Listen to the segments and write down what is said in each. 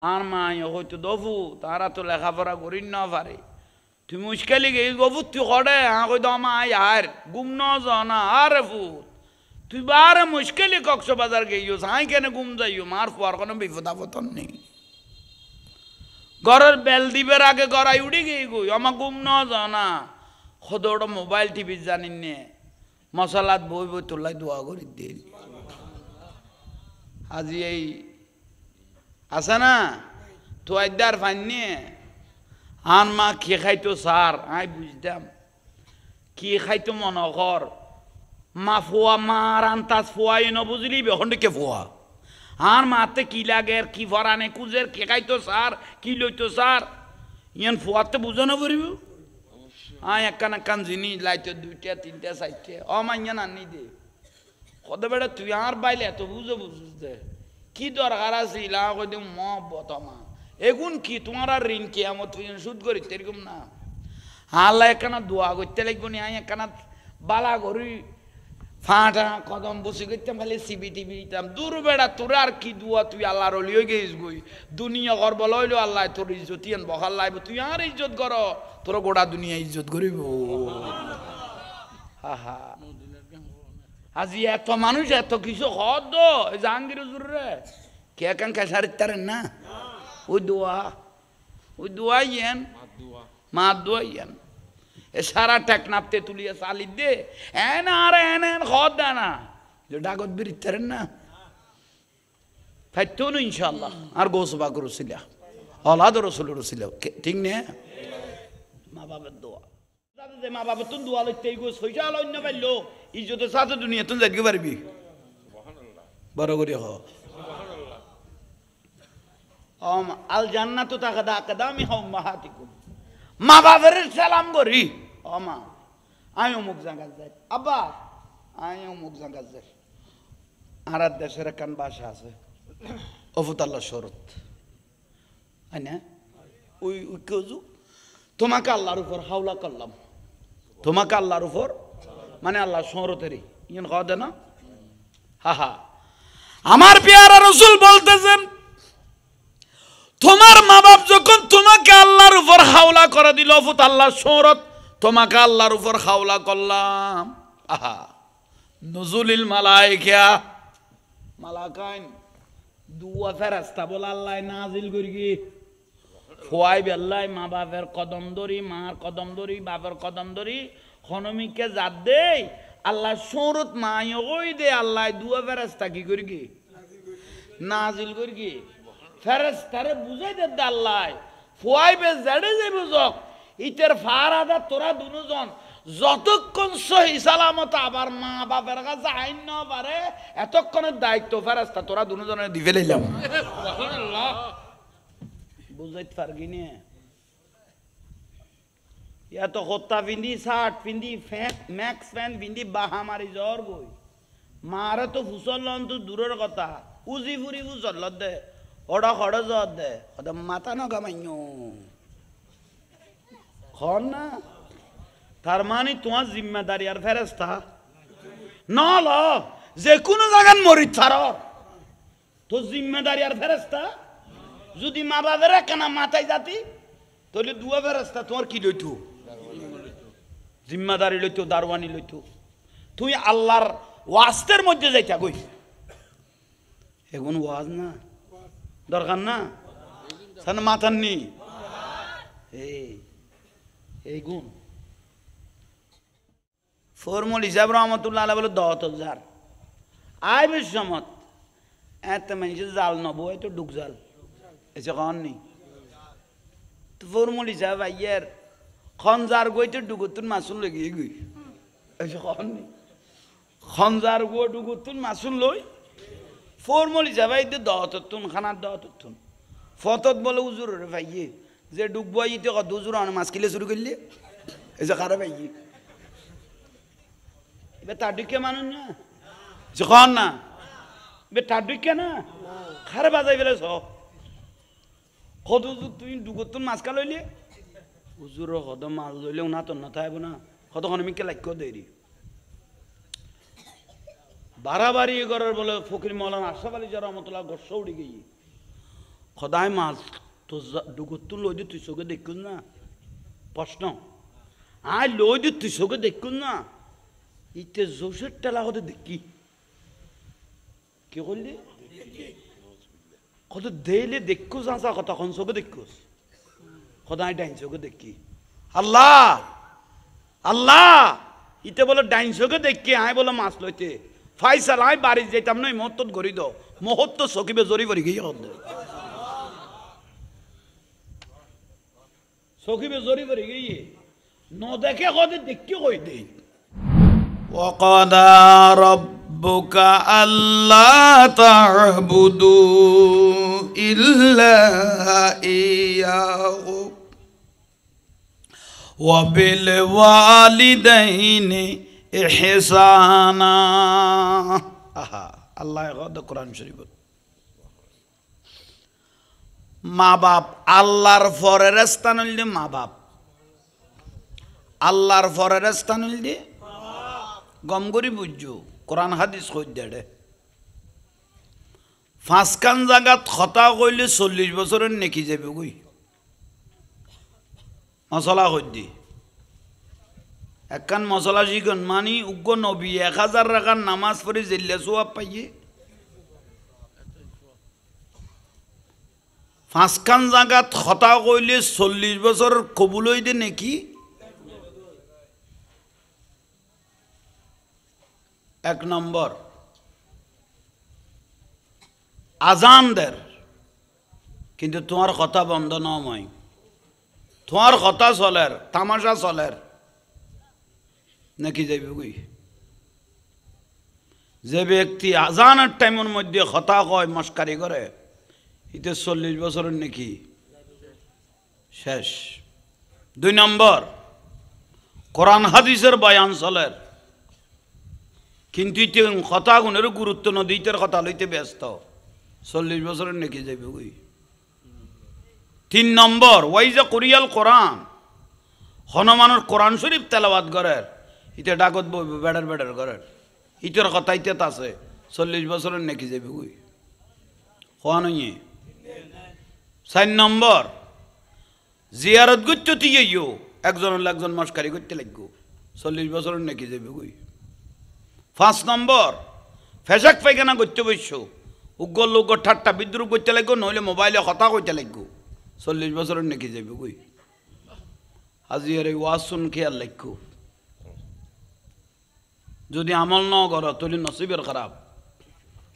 আর মা হয়তো দফু তারা তো লেখাপড়া করি না পারে তুই মুশকিলি গেই গফু তুই করে কই দমা আর গুম ন জানা আর ফুত তুই বারে মুশকিলি কক্সবাজার গেইও সাই কেন গুম যাইও মার ফুয়ার কোনো বিপদ আপদ নেই ঘরের বেল দিবের আগে গড়াই উড়ি গেই গই আমা গুম ন জানা খোদড় মোবাইল টিভি জানিন নে মশালাত বই বই তোলাই দোয়া করি দিন আজি এই আছে না তো আইদার ফাইনি আন মা কি খাইতো সার আই বুঝতাম কি খাইতো মনকর মা ফুয়া মার আন্তাজ ফুয়াই ন বুঝলি বেহন কে ফুয়া আর মাতে কি লাগে কি ফরানে কুজের কে খাইতো সার কি লইতো সার ইয়ান ফুয়াতে বুঝো না পড়িব আয় একখান একখান জিনিস লাইতো দুইটা তিনটা চারটে অমাইয়া আনি দে কত বেড়া তুই আর বাইলে এত বুঝো বুঝতে কি দরকার আছে ইলা কই দিম ম বতমা এগুন কি তোমার আর ঋণ কি আমত সুদ করি এরকম না আল্লাহ একখানা দোয়া করতে লাগবো নি আয় একখানা বালা করি ফাটা কদম বসে করতাম খালি সিবি টিভি দিতাম দূর বেড়া তোর আর কি দোয়া তুই আল্লাহর লিয়ে গেছিস গই দুনিয়া করব লইলো আল্লাহ তোর ইজ্জত ইয়ান বহাল লাইব তুই আর ইজ্জত কর তোর গোটা দুনিয়া ইজ্জত করিব হা হা আজি এত মানুষ এত কিছু হদ জাহাঙ্গীর হুজুর রে কে কান কাছারিত তারেন না ওই দোয়া ইয়েন মা দোয়া ইয়েন এ সারা টেকনাপতে তুলিয়া চালি দে এন আর এন এন হদ দে না যে ডাগত বিরিত তারেন না ফাইতো না ইনশাআল্লাহ আর গোসবা করছিলা অলাদ রসুল রসিল ঠিক নে মা বাবার দোয়া মা বাবা তুন দোয়া লইতে গো সইজা অন্য পাইলো ইজ্জতের সাথে দুনিয়া তুন যাইতে পারবি বড় করে হ আল জান্নাতু তাকাদা আকদামি উম্মাহাতিকুম মা বাবার সালাম করি ও মা আমি অমুক জায়গা যাই আব্বা আমি অমুক জায়গা যাই আর দেশের কান বাসা আছে অফুতাল্লাহ শরত না ওই কেউ তোমাকে আল্লাহর উপর হাওলা করলাম তোমাকে আল্লাহর উপর মানে আল্লাহ শরতেরই ইন কদে না হা হা আমার পেয়ারা রাসূল বলতেছেন তোমার মা বাপ যখন তোমাকে আল্লাহর উপর হাওলা করে দিল ফুত আল্লাহ শরত তোমাকে আল্লাহর উপর হাওলা করলাম আহা নুজুলিল মালায়েকা মালাকাইন দুয়া ফেরেশতা বল আল্লাহ নাজিল করি কি ফুয়াই বেল্লাই মা বাপের কদম ধরি মার কদম ধরি বাপের কদম ধরি হনমিকে জাত দেই আল্লাহ শরত মাই ওই দে আল্লাহ দুয়া ফেরেশতা কি করি কি নাজিল করি কি ফেরেশতারে বুঝাই দে আল্লাহ ফুয়াই বে জাড়ে যাই বুঝক ইতের ফারাদা তোরা দুজন যতক্ষণ সহি সালামত আবার মা বাপের কাছে আইন না পারে এতক্ষণের দায়িত্ব ফেরেশতা তোরা দুজনের দিবে লইলাম সুবহানাল্লাহ বুঝাইতে পারবি না ইয়া তো হত্তা পিন্দি শার্ট পিন্দি ম্যাক্স প্যান্ট পিন্দি বাহা মারি জ্বর গই মারে তো ফুসল লন তো দূরের কথা উজি ফুরি ফুসল দে ওড়া খড় জ্বর দে ওটা মাথা না গামাইও খন না তার মানে তোমার জিম্মেদারি আর ফেরেশতা না ল যে কোনো জায়গায় মরি ছাড় তো জিম্মেদারি আর ফেরেশতা যদি মা বাবের কেনা মাথায় যাতি তাহলে দুয়া ফেরেশতা তোমার কি লইতো জিম্মেদারি লইতো দারওয়ানি লইতো তুই আল্লাহর ওয়াস্তের মধ্যে যাইতা কই এখন ওয়াজ না দরকার না সান মাথার নি এই গুণ ফরমুল হিসাব রহমতুল্লাহ আলাইহি বলে 10,000 আই বিশ্বমত এত মানুষ জাল নব তো ডুক জাল এসে কন নি তো ফরমুল হিসাব আইয়ার খনজার গই তো ডুগুতুন মাসুল লাগিয়ে গই এসে কন নি খনজার গো ডুগুতুন মাসুল লই ফরমুল হিসাব আই 10,000 খানার 10,000 ফতত বলে হুজুর রে ভাইয়ে যে ডুববো আইতে কত হুজুর আনে মাছ কিলে শুরু করলে এসে খারাপ ভাইয়ে এবার তার দিকে মানুষ না যখন না এবার তার দিকে না খারাপ বাজাই ফেলেছ কত তুই দুগতুন মাছ কা লইলে হুজুর কত মাছ লইলে না তোর না থাকবো না কতক্ষণ আমি লাক্ষ্য দেরি বাড়াবাড়ি করার বলে ফকির মৌলানা আশরাফ আলী রহমতুল্লাহ গোস্ব উড়ে গিয়ে সদায় মাছ তো ডুগুরটো লৈ দি তুই চোখে দেখুন না প্রশ্ন আয় লৈ দি তুই চোখে দেখুন না ইতে জোশের টেলা হতে দেখি কি করলি কত দেইলে দেখুস আসা কথা কোন চোখে দেখুস সদায় ডাইন চোখে দেখি আল্লাহ আল্লাহ ইতে বলে ডাইন চোখে দেখি আয় বলে মাছ লইতে ফাইসাল আয় বাড়ি যেতাম নয় মহত্ত গড়ি দাও মহত্ত চকিবে জরি পড়ি গিয়ে চকিবে জরি পড়ি গিয়ে ন দেখে কদে দেখি কই দেই وقضى ربك ألا تعبدوا إلا إياه وبالوالدين إحسانا আল্লাহ কোরআন শরীফ মা বাপ আল্লাহর ফরের স্থান হইলে মা বাপ আল্লাহর ফরের স্থান হইলে গম করি বুঝছো কোরআন হাদিস কই দেড়ে পাঁচখান জায়গাত কথা কইলে 40 বছরের নেকি যাবে কই মশলা কই দি একখান মশলা শিখুন মানি উগ্র নবী 1000 রাখার নামাজ পড়ে জেলে সোয়াব পাইয়ে পাঁচখান জায়গাত কথা কইলে 40 বছর কবুল হইতে নাকি এক নম্বর আজান দের কিন্তু তোমার কথা বন্ধ নয় তোমার কথা চলের তামাশা চলের নাকি যাইবে কই যে ব্যক্তি আজানের টাইমের মধ্যে কথা কয় মস্কারি করে ইতে 40 বছরের নাকি শেষ 2 নম্বর কোরআন হাদিসের বয়ান চলের কিন্তু ইতে কথা গুণের গুরুত্ব নদীতের কথা লইতে ব্যস্ত 40 বছরের নাকি যাইবে কই 3 নম্বর ওয়াইজা কোরিয়াল কোরআন হনুমানের কোরআন শরীফ তেলাওয়াত করের ইতে ডাকত বইবে বেড়ার বেড়ার করের ইতের কথা ইতে আছে 40 বছরের নাকি যাইবে কই হওয়া নয় 4 নম্বর জিয়ারত করতে তিয়েও একজন মস্কারি করতে লাগবো 40 বছরের নাকি যাইবে কই 5 নম্বর ফেসাক পায়খানা করতে বসছ উগ্র লোক ঠাট্টা বিদ্রুপ করতে লাগবো নইলে মোবাইলে কথা কইতে লাগবো 40 বছরের নাকি যাইবে কই আজি আর ওয়াজ শুন খেয়াল লাগবো যদি আমল ন কর তাহলে নসিবের খারাপ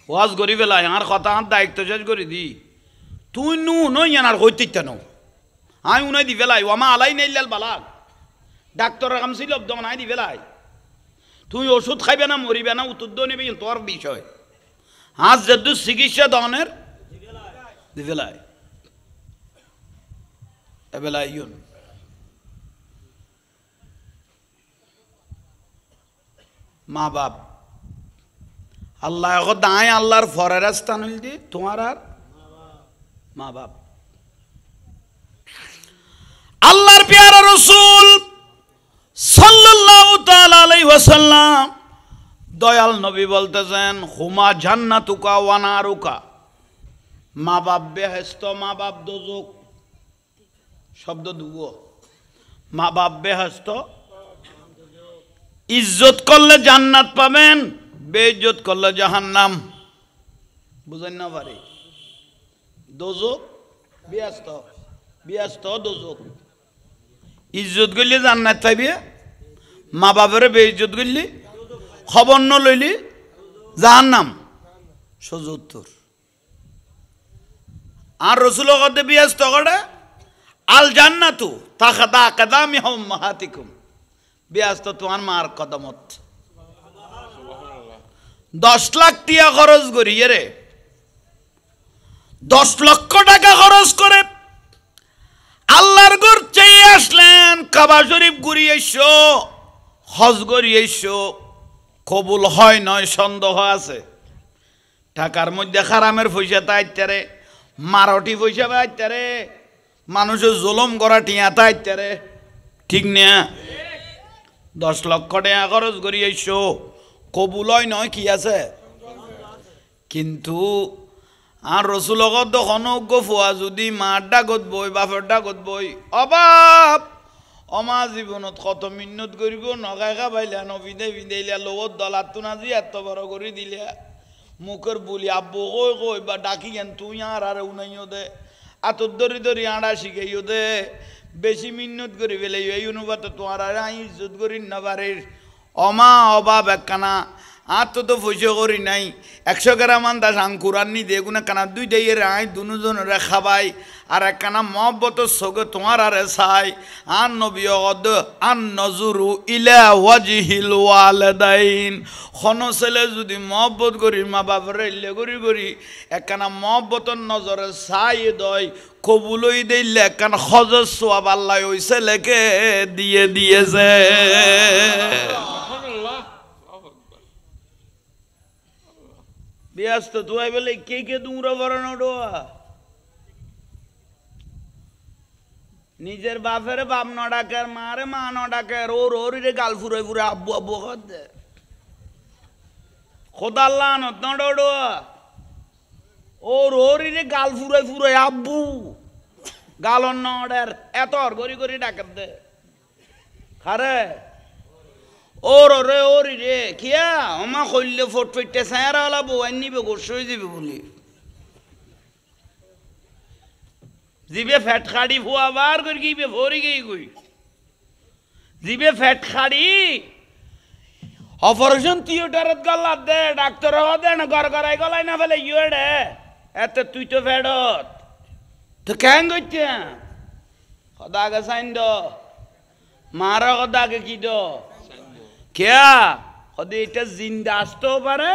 ওয়াজ করি ফেলাই আর কথা আর দায়িত্ব শেষ করে দি তুই নু নই আর হইতে নো আই উনাই দি ফেলাই ওমা আলাই নেইলাল বালাক ডাক্তারের কাম ছিল নাই দি ফেলাই তুই ওষুধ খাইবে না মরিবে না উত্তর নেবে তোর বিষয় আজ যদি চিকিৎসা দনের দি ফেলাই এবেলাই মা বাপ আল্লাহ দায় আল্লাহর ফরের স্থান হইল দি তোমার আর মা বাপ আল্লাহর প্যারা রাসূল সাল্লাল্লাহু তাআলা আলাইহি ওয়াসাল্লাম দয়াল নবী বলতেছেন হুমা জান্নাতুকা ওয়া নারুকা মা বাপ বেহেশত মা বাপ দোজখ শব্দ দুগো মা বাপ বেহেশত ইজ্জত করলে জান্নাত পাবেন বেইজ্জত করলে জাহান্নাম বুঝেন না পারে দোজখ বেহেশত দোজখ ইজ্জত করলে জান্নাত পাইবে মা বাপের বেইজ্জত করলে খবর ন লইলি জাহান্নাম ৭০ আর রাসূল কত বেহেশত করে আল জান্নাতু তাখাদা আকদামি উম্মাহাতিকুম বেহেশত তোমার মার কদমত 10 লাখ টাকা খরচ করি রে 10 লক্ষ টাকা খরচ করে আল্লাহর ঘর চেয়ে আসলেন কাবা শরীফ ঘুরিয়ে এসো হজ করিয়ে এসো কবুল হয় নয় সন্দেহ আছে টাকার মধ্যে হারামের পয়সা তাইতারে মারটি পয়সা পাইতারে মানুষের জুলুম করা টিয়া তাইতারে ঠিক না 10 লক্ষ টাকা খরচ করিয়ে এসো কবুল হয় নয় কি আছে কিন্তু আর রসুলগত খনক ফুয়া যদি মার ডাকত বই বাপের ডাকত বই অবাব অমা জীবনত কত মিন্নত করিব নগাই খাবাইলা নবিদে বিদাইলা লগত দলাত নাজি এত বড় করে দিলা মুখের বলি আব্বু কই কই বা ডাকি গেন তুই আর উনাইও দে আতর দরি দরি আড়া শিখাইও দে বেশি মিন্নত করি ফেলে এই অনুপাতে তোমার আর ইজ্জত করি না পারির অমা অভাব একখানা আর তো পয়সা করি নাই 100 গ্রাম আন্দাজ আঙ্কুর আনি দিয়ে গুনা কানা দুইটাই আই দুজনের খাবাই আর একখানা মহব্বত সগে তোমার আরে চাই আন নবী অদ আন নজরু ইলা ওয়াজহিল ওয়ালিদাইন খন ছেলে যদি মহব্বত করি মা বাবার ইল্লে করি একখানা মহব্বতর নজরে চাই দয় কবুলই দিলে একখান হজর সোয়াব আল্লাহ ওই ছেলেকে দিয়ে দিয়েছে ব্যস্ত তুই বলে কে তোমরা বরানো ডোয়া নিজের বাপের বাপ ন ডাকের মারে মা ন ডাকের ওর রে গাল ফুরে ফুরে আব্বু আব্বু দে খোদা আল্লাহ ন ডোয়া ওর রে গাল ফুরে ফুরে আব্বু গালন নডের এত গড়ি ডাকের দে খারে ওরি রে কিয়া আমা কইলে ফট ফটে সায়ারা লাবো আনিবে গোসই দিবে বলি জিবে ফ্যাট খাড়ি ফুয়া বার করে গিয়ে ভরি গই কই জিবে ফ্যাট খাড়ি অপারেশন থিয়েটারত গলা দে ডাক্তার হ দে না গড়াই গলাই না ফেলে ইয়েডে এত তুই তো ফেডত তো কেন গইতে খদাকে সাইন দ মারা খদাকে কি দ क्या खुद इटा जिंदा आस्तो पारे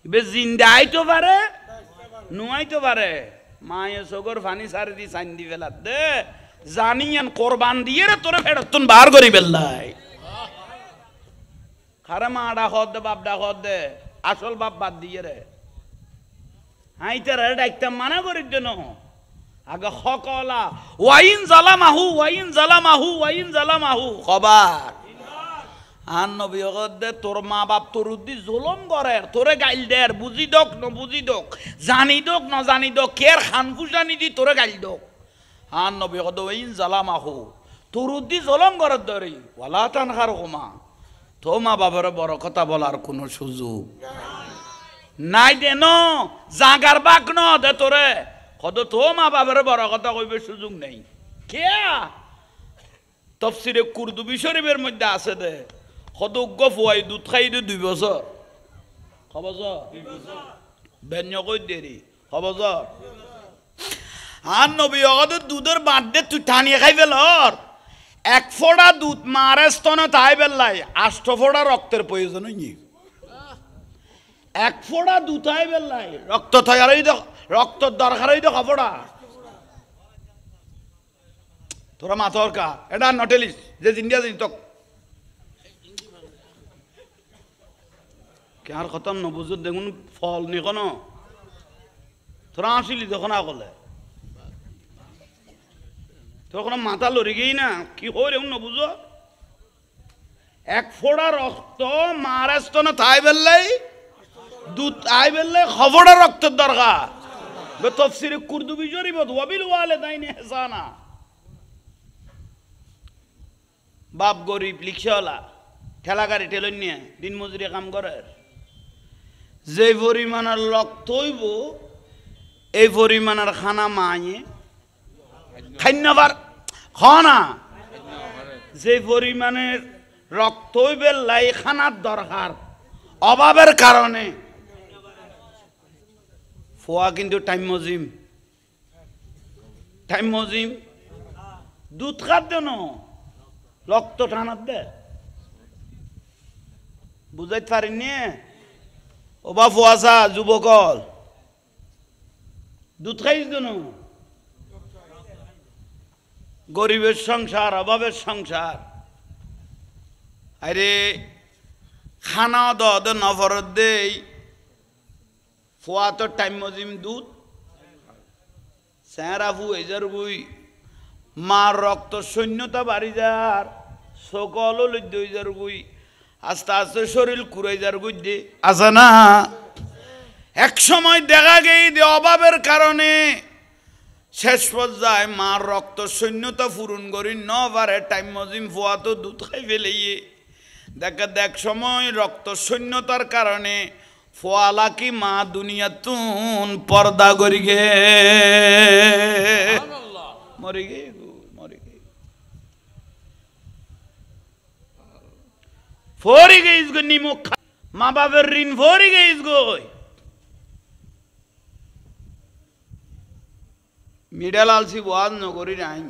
बे जिंदा आई तो पारे नुआई तो पारे माये सोगर फानी सारे दी साइन दी वेला दे जानियन कुर्बान दिए रे तोरे फेड़ तुन बाहर करी बेल्लाई खारे माडा खोद दे बाप डा खोद दे आसल बाप बात दिए रे हाई तेरे डाइक्ता माना करी देनो आगे खकला वाइन ज़लामाहु खबर आन नबी दे तोर मा बाप तोर उद्दी जुलम करे तोरे गाइल देर बुझी दोक न बुझी दोक जानी दोक न जानी दोक केर खानफुसानी दी तोरे गाइल दोक आन नबी दे वइन जालामाहु तोर उद्दी जुलम करे दरी ওয়ালা তানহারহুমা তো মা বাবার বড় কথা বলার কোনো সুযোগ নাই দেন জাগার বাক ন দে তোরে কত তো মা বাবার বড় কথা কইবে সুযোগ নাই কে তাফসীরে কুরতুবী শরীফের মধ্যে আছে দে কত গফুয়াই দুধ খাই দে 2 বছর কবছর 2 বছর বেন্য কই দেরি কবছর আর নবী ওদের দুধের বাদে তুই টানিয়ে খাই ফেলর এক ফোঁটা দুধ মারে স্তনে তাই বেল্লাই 8 ফোঁটা রক্তের প্রয়োজন হয়নি এক ফোঁটা দুধ তাই বেল্লাই রক্ত তৈরি দেখ রক্ত দরকার হই দেখ ফোঁটা তোরা মাথর কা এটা নটেলিস যে জিন্দিয়া দিন তো কে আর খতম ন বুঝুত দেখুন ফল নি কোন তোরা আসিলি যখন আগলে তোর কোনো মাথা লড়ি গেই না কি হরে ন বুঝো এক ফোঁটা রক্ত মারাস্ত না তাই বেললাই দুধ আই বেললে খবরটা রক্তের দরকার বে তাফসীরে কুরতুবী শরীফ ওয়াবিল ওয়ালিদাইনি ইহসানা বাপ গরিব লিখছলা ঠেলা গাড়ি ঠেলন নিয়ে দিন মজুরি কাম করে যে পরিমাণের রক্ত হইব এই পরিমাণের খানা মায়ে খাইনাবার খানা যে পরিমাণের রক্ত হইবে লাই খানার দরকার অভাবের কারণে ফোয়া কিন্তু টাইম মজিম দুধ খাদ্য ন রক্ত টানার দে বুঝাইতে পারিনি ও বা ফুয়াশা যুবকল দুধ খাইস কেন গরিবের সংসার অভাবের সংসার আরে খানা দে নফরত দেই ফুয়া তো টাইম মজিম দুধ স্যাঁরা ফু এজার বুই মার রক্ত সৈন্যতা বাড়ি যার সকল লজ্জ যার বুই আস্তে আস্তে শরীর কুড়াই যার গুই দে আছে না এক সময় দেখা গেই যে অভাবের কারণে শেষ পর্যায়ে মার রক্ত শূন্যতা পূরণ করি ন পারে টাইম মজিম ফুয়া তো দুধ খাই ফেলেইয়ে দেখা দেখ সময় রক্ত শূন্যতার কারণে ফোয়ালা কি মা দুনিয়া তুন পর্দা করি গে মরে গে মরে গে ফরি গেইস গো নিমুখ মা বাবার ঋণ ফরি গেইস গো মিডাল আলসি ওয়াজ নগরী নাই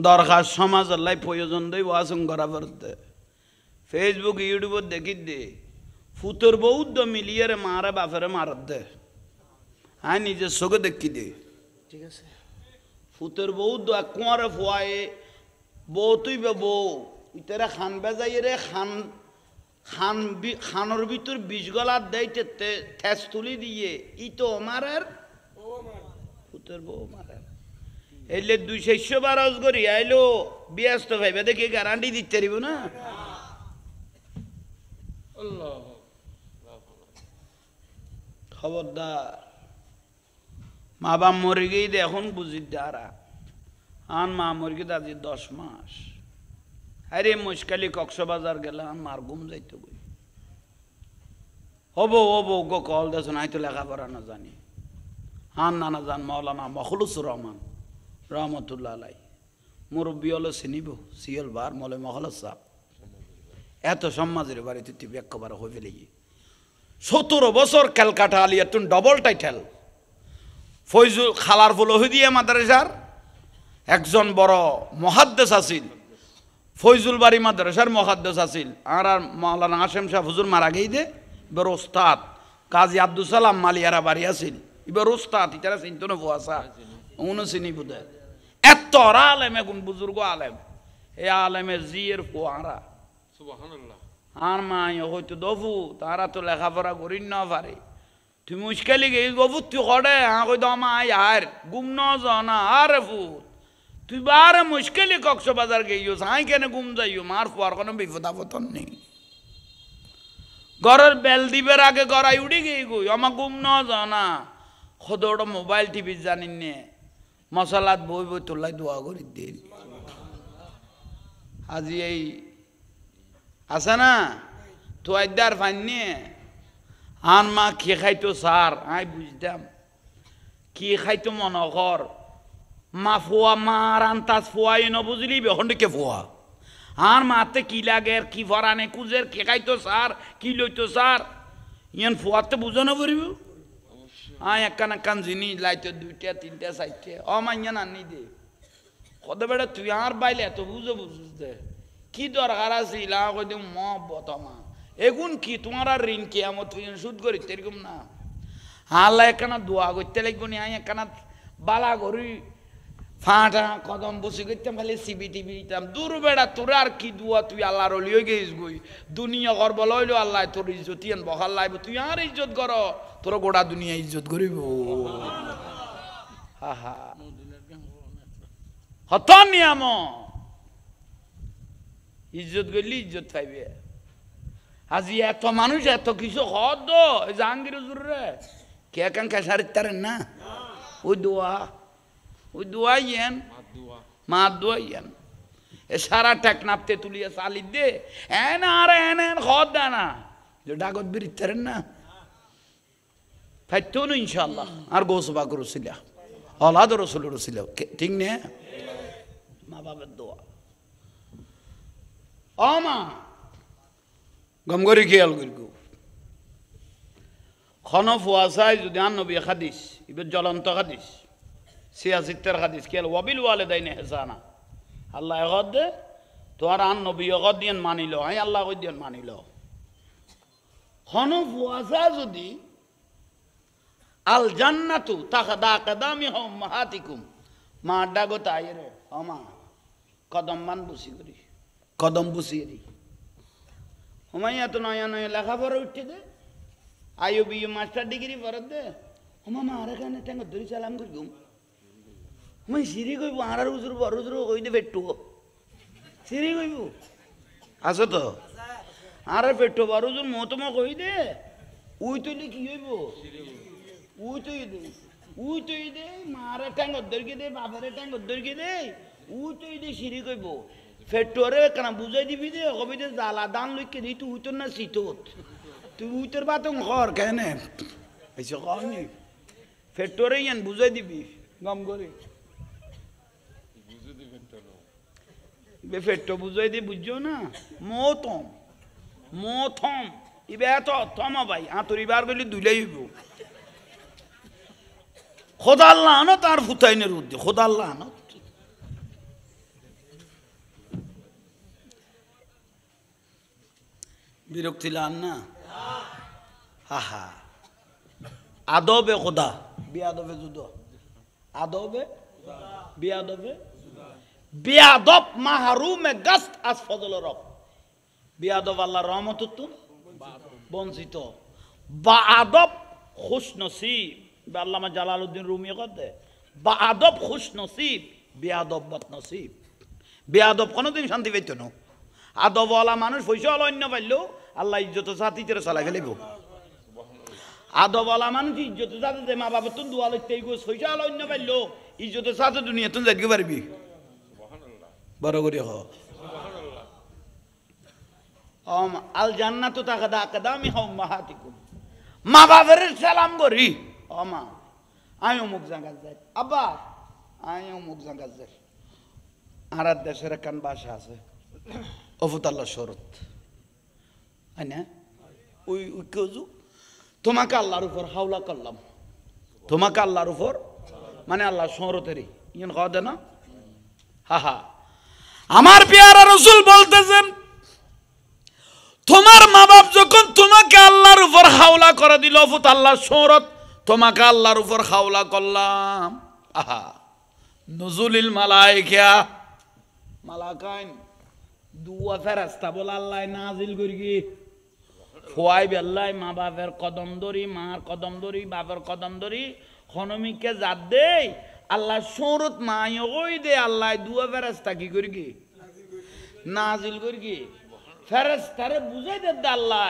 দরকার সমাজ আল্লাহ প্রয়োজন দেয় ওয়াজ করা পড়তে ফেসবুক ইউটিউবত দেখি দে ফুতর বৌদ্ধ মিলিয়ে রে মারা বাপেরে মারত দে হ্যাঁ নিজের চোখে দেখি দে ঠিক আছে ফুতর বৌদ্ধ কুয়ারে ফুয়ায়ে বউ তুই বউ ইতারা খান বেজাই রে খান খান খানোর ভিতর বিষ গলার দেয় ঠেস তুলি দিয়ে ই তো মারার ফুতর বউ মারার এলে 212 করি আইলো ব্যস্ত ভাইবে দেখি গ্যারান্টি দিতে পারিব না খবরদার মা বাপ মরে গিয়ে এখন বুঝি দ্বারা আন মা মরে গিয়ে আজ 10 মাস আরে মুশকালি কক্সবাজার গেলাম মার ঘুম যাইতো গই হবো হবো গো কল দেশ নাই তো লেখাপড়া না জানি আন নানা জান মৌলানা মখলুসুর রহমান রহমতুল্লাহ আলাই মুরব্বী হলো চিনিব সিএল বার মলে মখলুস সাহ এত সমাজের বাড়িতে তুই একবার হয়ে ফেলে 17 বছর ক্যালকাটা আলিয়া তুন ডবল টাইটেল ফয়জুল খালার ফুলহি দিয়ে মাদ্রাসার একজন বড় মুহাদ্দিস আছিল ফয়জুল বাড়ি মাদ্রাসার মুহাদ্দিস আছিল আর মাওলানা হাশেম শাহ হুজুর মারা গেই দে এবার ওস্তাদ কাজী আব্দুল সালাম মালিয়ারা বাড়ি আছিল এবার ওস্তাদ ইতারা চিন্ত না ফুয়াশা উনো চিনি বুঝে এত আলেম এখন বুজুর্গ আলেম এই আলেমের জিয়ের ফুয়ারা সুবহানাল্লাহ আর মা হয়তো দফু তারা তো লেখাপড়া করি না পারে তুই মুশকিলি গেই গফু তুই কড়ে কই দমা আর গুম ন জানা আরে ফুত তুই বারে মুশকিলি কক্সবাজার গেইও সাই কেন গুম যাইও মার ফুয়ার কোনো বিপদ আপদ নেই ঘরের বেল দিবের আগে গড়াই উড়ি গেই গই আমা গুম ন জানা খদড় মোবাইল টিভি জানিন নে মশালাত বই বই তোলাই দোয়া করি দিন আজি এই আছে না তো আইদার ফাইনি আন মা কি খাইতো সার আই বুঝতাম কি খাইতো মনকর মা ফুয়া মার আন্তাজ ফুয়াই ন বুঝলি বেখন কে ফুয়া আর মাতে কি লাগে কি ফরানে কুজের কি খাইতো সার কি লইতো সার ইয়ান ফুয়াতে বুঝো না পারিব আয় একখান একখান জিনিস লাইতো 2টা 3টা 4টা অমাইয়ান আনি দে কত বেড়া তুই আর বাইলে এত বুঝো বুঝুস দে কি দরকার আছে ইলা কই দিম ম বতমা এগুন কি তোমার আর ঋণ কি আমত তুই সুদ করি এরকম না আল্লাহ একখানা দোয়া করতে লাগবো নি আই একখানা বালা করি ফাটা কদম বসে করতাম খালি সিবি টিভি দিতাম দূর বেড়া তোর আর কি দোয়া তুই আল্লাহর লিয়ে গেছিস গই দুনিয়া করব লইলো আল্লাহ তোর ইজ্জতিয়ান বহাল লাইব তুই আর ইজ্জত কর তোর গোটা দুনিয়া ইজ্জত করিব হা হা হতন নিয়াম ইজ্জত করলে ইজ্জত পাইবে আজি এত মানুষ এত কিছু হদ জাহাঙ্গীর হুজুর রে কে কান কাশারিত তারেন না ওই দোয়া ইয়েন মা দোয়া ইয়েন এ সারা টেক নাপতে তুলিয়া চালি দে এন আর এন এন হদ দে না যে ডাগত বিরিত তারেন না ফাইতো না ইনশাআল্লাহ আর গোসবা করছিল অলাদ রসুল রসিল ঠিক নে মা বাবার দোয়া ও মা গম করে খেয়াল করি খন ফুয়াশায় যদি আন নবী হাদিস এবার জ্বলন্ত হাদিস সিয়াসিত্তের হাদিস খেয়াল ওয়াবিল ওয়ালিদাইনি ইহসানা আল্লাহ এগদ দে তোর আন নবী এগদ দিয়েন মানিল আই আল্লাহ কই দিয়েন মানিল খন ফুয়াশা যদি আল জান্নাতু তাকদা কদামি উম্মাহাতিকুম মা ডাগো তাইরে আমা কদম মান বুসি করি কদম বুসি করি হুমাইয়া তো নয়া নয়া লেখাপড়া উঠে দে আইবি মাস্টার ডিগ্রি পড়ে দে হুমা মা আর এখানে টেঙ্গ ধরি সালাম করি ঘুম হুমাই সিঁড়ি কইব আর উজুর বড় উজুর কই দে পেট্টু সিঁড়ি কইব আছে তো আরে পেট্টু বড় উজুর মতমা কই দে উই তৈলে কি হইব উই তৈ দে মারে ট্যাঙ্গর দরকে দে বাপেরে ট্যাঙ্গর দরকে দে উই তৈ দে সিঁড়ি কইব ফেটরে কেন বুঝাই দিবি দে কবি দে জ্বালা দান লইকে দিই তুই উইতর না শীতত তুই উইতর বাতং ঘর কেন এসে কনি ফেটরে ইয়ান বুঝাই দিবি গম করে ফেট্টো বুঝাই দি বুঝছো না মথম ইবে এত থমা ভাই আতর ইবার গেলে দুইলাই হইব খোদার লানত আর ফুতাইনের উদ্দে খোদার লানত বিরক্তি লান না হা আদবে খোদা বিয়াদবে যুদ্ধ আদবে বিয়াদবে বিয়াদব মাহরুমে গাস্ত আজ ফজল রব বিয়াদব আল্লাহর রহমত বঞ্চিত বা আদব খুশ নসিব বা আল্লামা জালালউদ্দিন রুমি কদে বা আদব খুশ নসিব বিয়াদব বদ নসিব বিয়াদব কোনোদিন শান্তি পাইতো না আদবওয়ালা মানুষ পয়সা হলো অন্য পাইলেও আল্লাহ ইজ্জত জাতিতে চালাই ফেলিব আদবওয়ালা মানুষ ইজ্জত জাতিতে মা বাবা তুন দোয়া লইতে পয়সা হলো অন্য পাইলেও ইজ্জত সাথে দুনিয়া তুন যাইতে পারবি বড় করে হ আল জান্নাতু তাকাদা আকদামি উম্মাহাতিকুম মা বাবার সালাম করি ও মা আমি অমুক জায়গায় যাই আব্বা আমি অমুক জায়গায় যাই আর দেশের কান বাসা আছে অফুতাল্লাহ শরত না ওই কেউ তোমাকে আল্লাহর উপর হাওলা করলাম তোমাকে আল্লাহর উপর মানে আল্লাহ শরতেরই ইন কদে না হা আমার পেয়ারা রাসূল বলতেছেন তোমার মা বাপ যখন তোমাকে আল্লাহর উপর হাওলা করে দিল ফুত আল্লাহ শরত তোমাকে আল্লাহর উপর হাওলা করলাম আহা নুজুলিল মালাইকা মালাকাইন দুয়া ফেরেশতা বল আল্লাহ নাজিল করি কি ফোয়াই বেল্লাই মা বাপের কদম ধরি মার কদম ধরি বাপের কদম ধরি খনমিকে জাত দেই আল্লাহ শরত মাই ওই দে আল্লাহ দুয়া ফেরেশতা কি করি কি নাজিল করি কি ফেরেশতারে বুঝাই দে আল্লাহ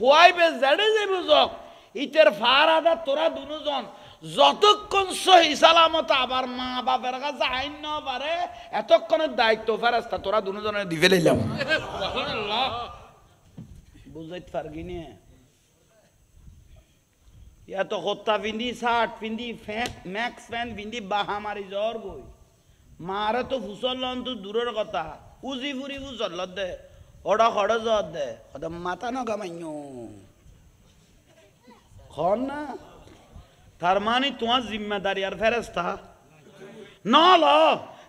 ফোয়াই বে জাড়ে যাই বুঝক ইতের ফারাদা তোরা দুজন যতক্ষণ সহি সালামত আবার মা বাপের কাছে আইন না পারে এতক্ষণের দায়িত্ব ফেরেশতা তোরা দুজনের দিবে লইলাম সুবহানাল্লাহ বুঝাইতে পারবি না ইয়া তো হত্তা পিন্দি শার্ট পিন্দি ম্যাক্স প্যান্ট পিন্দি বাহা মারি জ্বর গই মারে তো ফুসল লন তো দূরের কথা উজি ফুরি ফুসল দে ওড়া খড় জ্বর দে ওটা মাথা না গামাইনো খন না তার মানে তোমার জিম্মেদারি আর ফেরেশতা না ল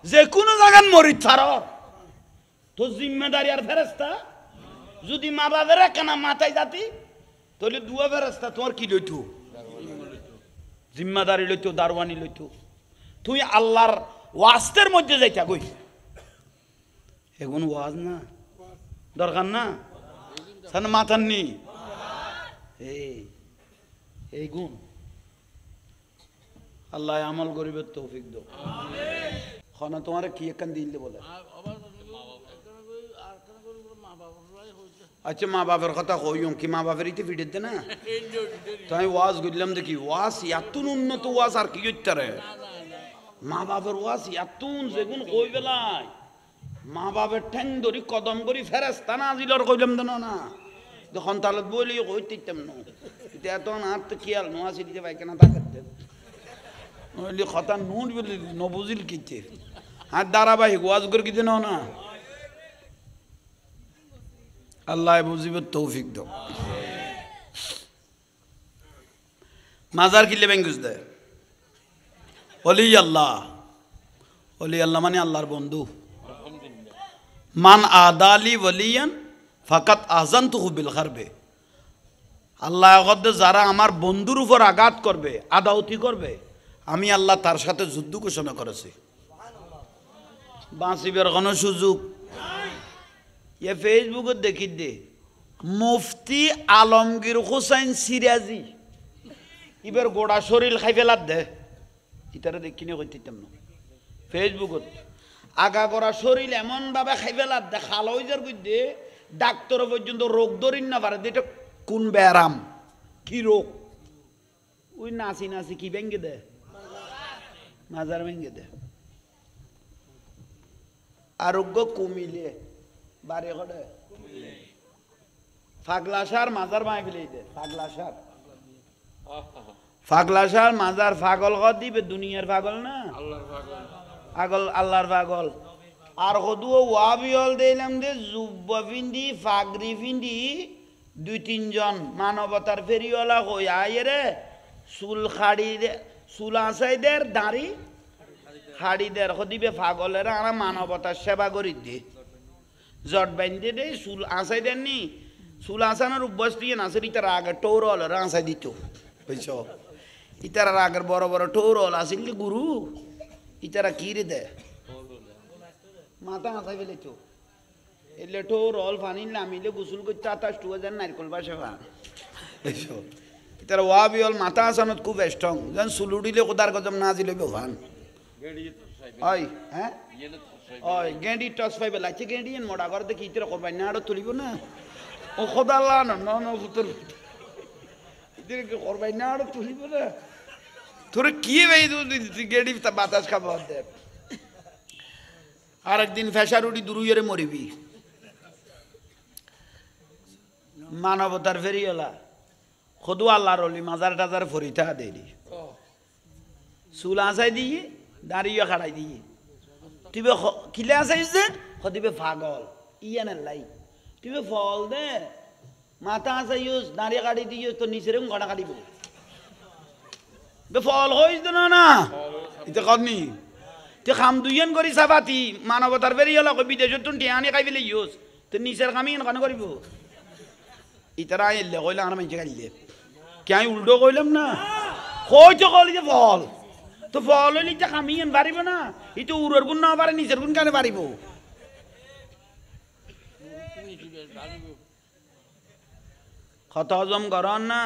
যে কোনো জায়গায় মরি ছাড় তো জিম্মেদারি আর ফেরেশতা যদি মা বাবের কেনা মাথায় যাতি তাহলে দুয়া ফেরেশতা তোমার কি লইতো জিম্মেদারি লইতো দারওয়ানি লইতো তুই আল্লাহর ওয়াস্তের মধ্যে যাইতা কই এখন ওয়াজ না দরকার না সান মাথার নি এই গুণ আল্লাহ আমল গরিবের তৌফিক দাও খানা তোমার কি একখান দিলে বলে আচ্ছা মা বাপের কথা কইম কি মা বাপের ইতে ফিডে দে না তাই ওয়াজ গইলাম দেখি ওয়াজ এতন উন্নত ওয়াজ আর কি করতে মা বাপের ওয়াজ এতন যেগুন কই বেলাই মা বাপের ঠ্যাং ধরি কদম করি ফেরেশতা নাজিলর কইলাম দেন না যখন তালত বলি কইতেম না এটা এত না তো খেয়াল নোয়াছি দিতে পাই কেনা তা করতে নইলে কথা নুন বলি নবুজিল কিতে আর ধারাবাহিক ওয়াজ করে কি দেন না আল্লাহ বুঝিবে তৌফিক দাও মাজার কিলে বেঙ্গুস দেয় ওলি আল্লাহ মানে আল্লাহর বন্ধু মান আদালি ওলিয়ান ফাকাত আযানতুহু বিল হারবে আল্লাহ কদে যারা আমার বন্ধুর উপর আঘাত করবে আদাওতি করবে আমি আল্লাহ তার সাথে যুদ্ধ ঘোষণা করেছি বাঁচিবের কোনো সুযোগ ये फेसबुक देखी दे मुफ्ती आलमगीर हुसैन सिराजी इबर गोड़ा शरीर खाई फेला दे इतारे देखी नहीं कोई तीतम ना फेसबुक आगा गोड़ा शरीर एमन बाबा खाई फेला दे खालो इधर कुछ दे डॉक्टर पर्यंत रोग दरिन ना पारे देटा कुन बेराम কি রোগ ওই নাচি নাচি কি ভেঙে দে মাজার ভেঙে দে আরোগ্য কমিলে বাড়ি করে ফাগলাসার মাজার বাঁই ফেলে দে ফাগলাসার মাজার পাগল কর দিবে দুনিয়ার পাগল না পাগল আল্লাহর পাগল আর কদু ওয়াবিয়ল দিলাম দে জুব্বা ফিন্দি ফাগরি ফিন্দি 2-3 জন মানবতার ফেরিওয়ালা হই আয়ে রে চুল খাড়ি দে চুল আসাইদের দাড়ি খাড়িদের দিবে পাগলেরা আর মানবতার সেবা করি দে জট বাইন্দে দে চুল আসাই দেননি চুল আসানোর অভ্যাস দিয়ে নাচের ইতার আগে টৌরল আসাই দিত বুঝছ ইতার আগের বড় বড় টৌরল আসিল গুরু ইতারা কি রে দে মাথা আসাই ফেলে তো এলে টৌরল পানি নামিলে গোসল করতে 28,000 নারকল বাসে বুঝছ ইতারা ওয়াবিয়ল মাথা আসানত খুব স্ট্রং যেন চুল উঠিলে কোদার গজম না দিলে বেভান ওই হ্যাঁ ওই গেঁডি টস পাইবে লাগছে গেঁডি মোড়া করে দেখি ইতরে করবাই না আরো তুলিব না ও খোদাল্লা না ন পুত্র ইতরে করবাই না আরো তুলিব না তোর কি ভাই গেঁডি বাতাস খাবো দেখ আর একদিন ফেসার উঠি দুরুইরে মরিবি মানবতার ফেরিওলা খদু আল্লাহর অলি মাজার টাজার ফরিতা দেরি চুল আসাই দিয়ে দাঁড়িয়ে খাড়াই দিয়ে তুই কিলে আসাইছে দিবে পাগল ইয়ান লাই তুই ফল দে মাথা আসাইস দাঁড়িয়ে কাটি দিস তো নিচের ঘটা কাটিব ফল হইস না না এটা কদনি তুই খাম দুইয়েন করি চাবাতি মানবতার বেরিয়ে কই বিদেশত তুই টিয়ানি খাই ফেলে ইউস তুই নিচের কামি কেন করিব ইতারা এলে কইলে আর মানুষে কাটলে কে আমি উল্টো কইলাম না কইছ কলি যে ফল তো ফল হইলে ইটা কামিয়েন পারিব না ইতো উড়ের গুণ না পারে নিচের গুণ কেন পারিব কত হজম করন না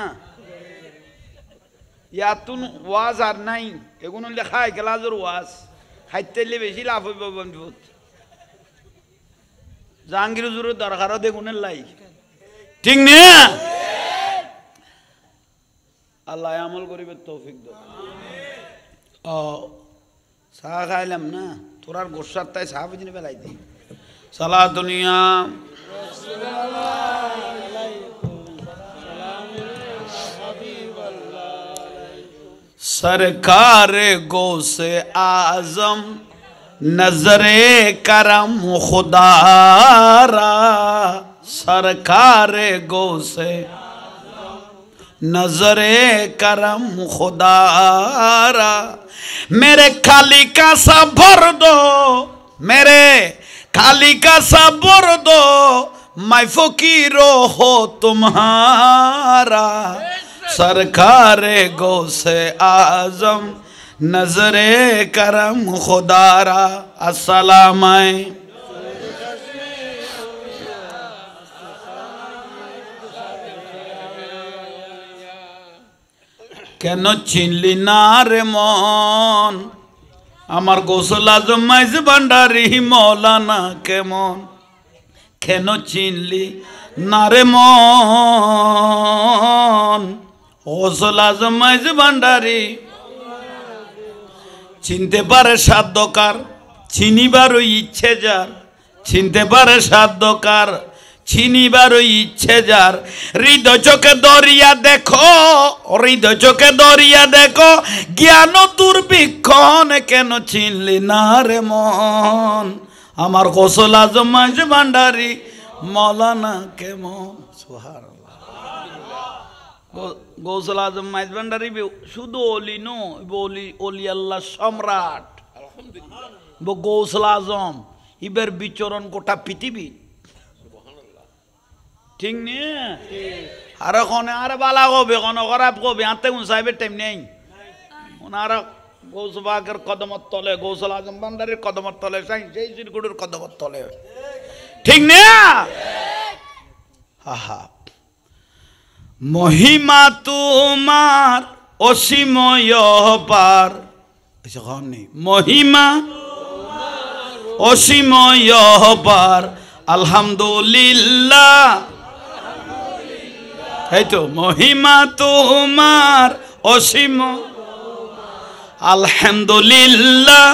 ইয়াতুন ওয়াজ আর নাই এগুলো লেখা গেলাজের ওয়াজ খাইতে বেশি লাভ হইব বন্ধু জাহাঙ্গীর হুজুরের দরকারও দেখুনের লাই ঠিক না আল্লাহ আমল করিবে তৌফিক দাও ও চা খাইলাম না তোর আর গোসার তাই চা বুঝিনি বেলাই দিই সালা দুনিয়া सरकार गौसे आजम नजरे करम खुदारा सरकार गौसे नजरे करम खुदारा मेरे खाली का सा भर दो मेरे खाली का सा भर दो मैं फकीरो हो तुम्हारा सरकार गौसे आजम नजरे करम खुदारा अस्सलाम কেন চিনলি না রে মন আমার গোসল আজম মাইজ ভান্ডারি মৌলানা কেমন কেন চিনলি না রে মন গোসল আজম মাইজ ভান্ডারি চিনতে পারে সাধ্যকার চিনিবার ইচ্ছে যার চিনতে পারে সাধ্যকার চিনিবার ইচ্ছে যার হৃদয় চোখে দরিয়া দেখো হৃদয় চোখে দরিয়া দেখো জ্ঞান দুর্ভিক্ষণ কেন চিনলি না রে মন আমার গোসল আজম মাইজ ভান্ডারি মৌলানা কেমন সুবহানাল্লাহ গৌসল আজম মাইজ ভান্ডারি শুধু অলি নো বলি অলি আল্লাহ সম্রাট গৌসল আজম ইবের বিচরণ গোটা পৃথিবী ঠিক নে আর ওখানে আর বালা কবে কোনো খারাপ কবে হাতে সাহেবের টাইম নেই ওনারা গৌসবাগের কদমত তলে গৌসল আজম ভান্ডারির কদমত তলে সেই চিরকুটের কদমত তলে ঠিক না হা মহিমা তোমার অসীময় পার মহিমা অসীময় পার আলহামদুলিল্লাহ এই তো মহিমা তোমার অসীম আলহামদুলিল্লাহ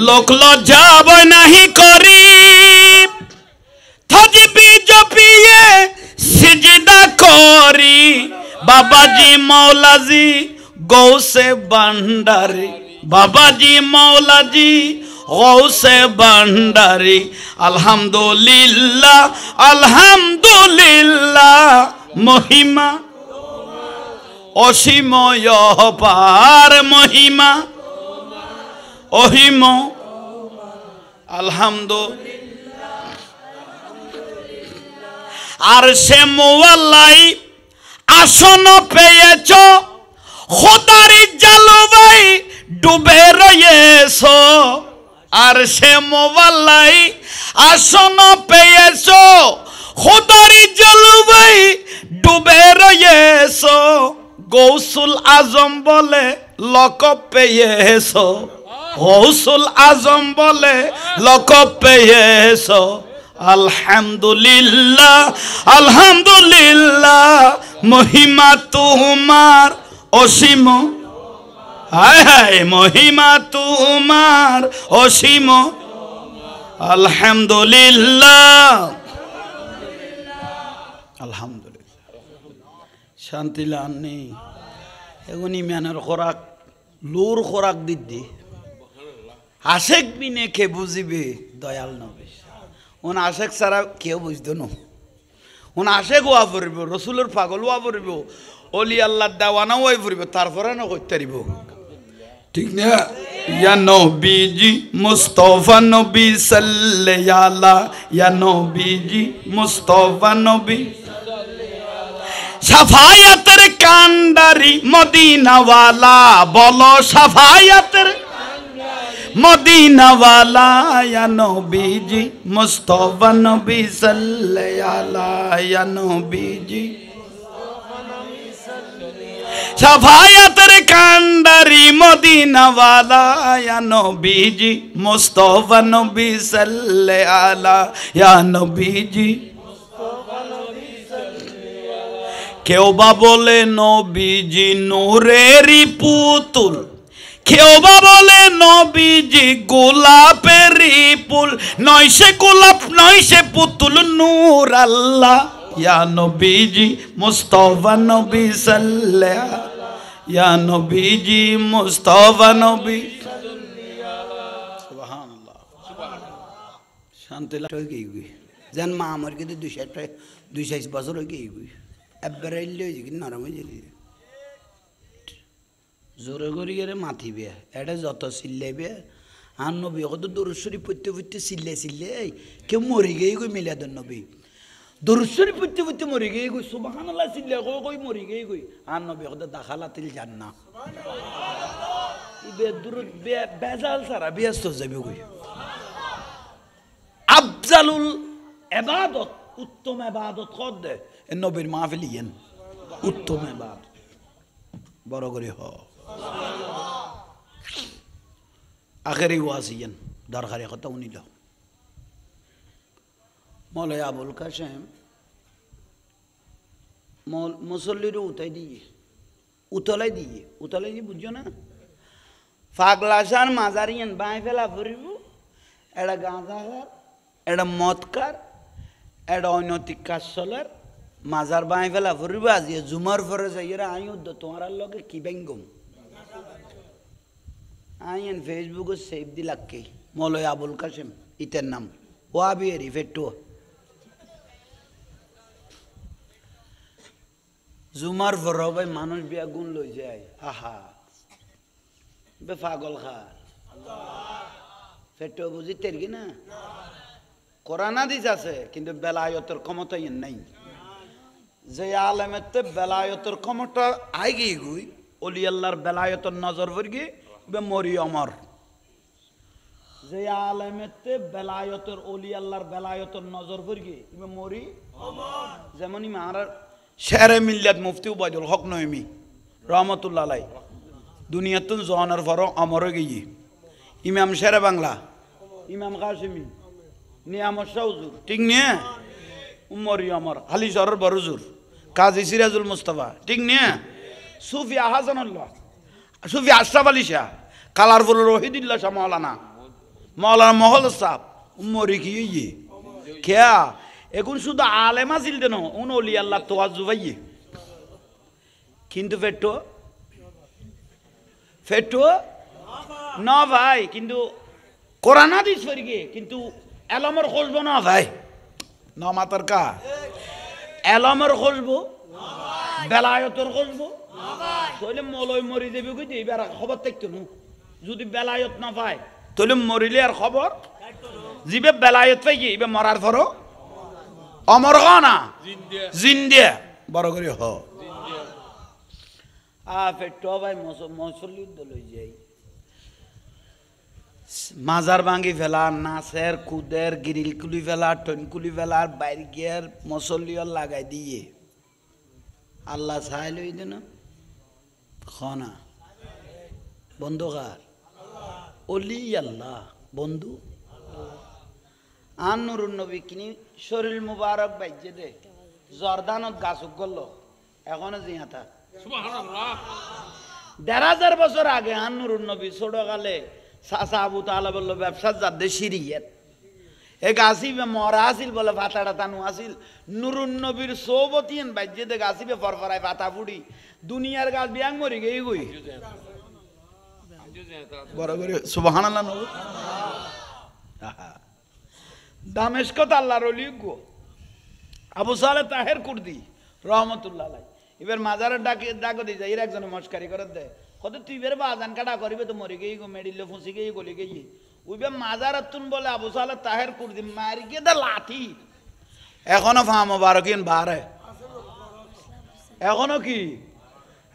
লোক লজ্জা বই নাহি করি থজবি জপিয়ে সিজদা করি বাবাজি মৌলাজি গৌসে ভান্ডারি বাবাজি মৌলাজি গৌসে ভান্ডারি আলহামদুলিল্লাহ আলহামদুলিল্লাহ মহিমা অসীম অপার মহিমা অহিম আলহামদুলিল্লাহ আর সে মোয়াল্লাই আসন পেয়েছ খোদারি জালুবাই ডুবে রয়েছ আর সে মোয়াল্লাই আসন পেয়েছ খোদারি জালুবাই ডুবে রয়েছ গৌসুল আজম বলে লকব পেয়েছ গৌসুল আজম বলে লকব পেয়েছ আলহামদুলিল্লাহ আলহামদুলিল্লাহ মহিমা তোমার অসীম হায় হায় মহিমা তোমার অসীম আলহামদুলিল্লাহ আলহামদুলিল্লাহ শান্তি লানি এগুনি মেনের খোরাক লুর খোরাক দিদি আশেক বিনে কে বুঝিবে দয়াল নবী উন আশেক সারা কেউ বুঝতো না উন আশেক ওয়া পড়িব রসুলের পাগল ওয়া পড়িব অলি আল্লাহ দেওয়ানা ওয়াই পড়িব তারপরে না করতে পারিব ঠিক না ইয়া নবীজি মুস্তাফা নবী সাল্লাল্লাহু আলা ইয়া নবীজি মুস্তাফা নবী সাফায়াতের কান্ডারি মদিনা ওয়ালা বলো সাফায়াতের মদিনা ওয়ালা ইয়া নবীজি মুস্তাফা নবী সাল্লাল্লাহু আলা ইয়া নবীজি সাফায়াতের কান্ডারি মদিনা ওয়ালা ইয়া নবীজি মুস্তাফা নবী সাল্লাল্লাহু আলা ইয়া নবীজি কেউ বা বলে নবীজি নূরেরই পুতুল কেউ বা বলে নবীজি গোলাপেরই ফুল নয় সে গোলাপ নয় সে পুতুল নূর আল্লাহ ইয়া নবীজি মুস্তাফা নবী সাল্লাল্লাহু ইয়া নবীজি মুস্তাফা নবী সুবহানাল্লাহ শান্তি লাগে গই জান মা আমার কিন্তু 200 বছর হয়ে গই একবার এলে কি নরম হয়ে যাবে জোরে করি গেলে মাতিবে এটা যত চিল্লাইবে আর নবী কত দরুদ পড়তে পড়তে চিল্লে কেউ মরে গিয়ে গই মিলাদুন নবী দরুদ পড়তে পড়তে মরে গিয়ে গই সুবহানাল্লাহ চিল্লে কই মরে গিয়ে গই আর নবী কত দাখালাতিল জান্নাহ ইবে দরুদ বেজাল সারা ব্যস্ত যাবে গই আফজালুল ইবাদত উত্তম ইবাদত কদ নবীর মাহফিল ইয়েন উত্তম ইবাদত বড় করে হ আখেরি ওয়াসিয়ান দরকারে কথা উনিল মৌলানা আবুল কাসেম মুসল্লির উতলাই দিয়ে বুঝছো না ফাগলাসার মাজারিয়ান বাই ফেলা ফুরিব এটা গাঁজাকার এটা মদকার এটা অনৈতিক কাজ চলার মাজার বাই ফেলা ফুরিব আজি জুমার পরে যাইরা আইও তোমার লগে কি বেঙ্গম আইন ফেসবুকে সেভ দিলাক্কে মৌলানা আবুল কাসেম ইতের নাম ওয়াবি রিফেট্টো জুমার পরে ভাই মানুষ বিয়া গুণ লই যায় আহা বে পাগল খার ফেট্টো বুঝি তের কি না কোরআন হাদিস আছে কিন্তু বেলায়তের ক্ষমতা ইন নাই যে আলেমেতে বেলায়তের ক্ষমতা আইগে গুই অলি আল্লাহর বেলায়তের নজর পড়গে বে মরি অমর যে আলেমেতে বেলায়তের অলি আল্লাহর বেলায়তের নজর পড়গে বে মরি অমর যেমন ইমার শেরে মিল্লাত মুফতি উবাইদুল হক নয়মি রহমতুল্লাহ আলাই দুনিয়াতুন জওয়ানের পর অমর গিয়ে ইমাম শেরে বাংলা ইমাম কাসিমি নিয়ামত শাহ হুজুর ঠিক নিয়ে উমরি অমর হালি শহরের বড়জুর কাজী সিরাজুল মুস্তফা ঠিক নিয়ে সুফি আহাজানুল্লাহ সুফি আশরাফ আলী শাহ কালারপুর রহিদুল্লাহ শাহ মৌলানা মহল সাহ উমরি কি ইয়ে খেয়া এখন শুধু আলেমা ছিল দেন উন অলি আল্লাহ তোয়াজু ভাইয়ে কিন্তু ফেটো না ভাই কিন্তু কোরআন হাদিস ফরিগে কিন্তু এলমের খুঁজবো না ভাই না মাতার কা এলমের খুঁজবো বেলায়তর খুঁজবো তাহলে মলয় মরি দেবে কই এবার খবর দেখতো না যদি বেলায়ত না পায় তাহলে মরিলে আর খবর জিবে বেলায়ত পাই কি এবার মরার পরও অমর হ না জিন্দে বড় করে হ ফেটো ভাই মসল্লির দলই যাই মাজার ভাঙি ফেলা নাচের কুদের গিরিল কুলি ফেলা টনকুলি ফেলার বাইর গিয়ার মসল্লিয়র লাগাই দিয়ে আল্লাহ চাই লই দেন খনা বন্ধুকার অলি আল্লাহ বন্ধু আন নুরুন নবী কিনি শরীর মুবারক বাইজে দে জর্দানত গাছ গল এখনো জিয়াতা সুবহানাল্লাহ ১,৫০০ বছর আগে আন নুরুন নবী ছোট কালে চাচা আবু তাআলা বলল ব্যবসার যাদের সিরিয়াত এ গাছিবে মরা আসিল বলে পাতাটা তানু আসিল নুরুন নবীর সৌবতীন বাইজে দে গাছিবে ফরফরায় পাতা ফুড়ি দুনিয়ার গাছ বিয়াং মরি গই গই বড় করে সুবহানাল্লাহ নবী দামেস্কত আল্লাহর ওলি গো আবু সালেহ তাহের কুর্দি রহমতুল্লাহ আলাইহি এবার মাজারের ডাকে দিয়ে যায় এর একজনে মস্কারি করে দেয় কত তুই বের বাজান কাটা করিবে তো মরি গই গো মেডিলে ফুসি গই গলি গই ওইবে মাজারাত তুন বলে আবু সালেহ তাহের কুর্দি মারি গে দে লাঠি এখনো ফা মোবারকিন বারে এখনো কি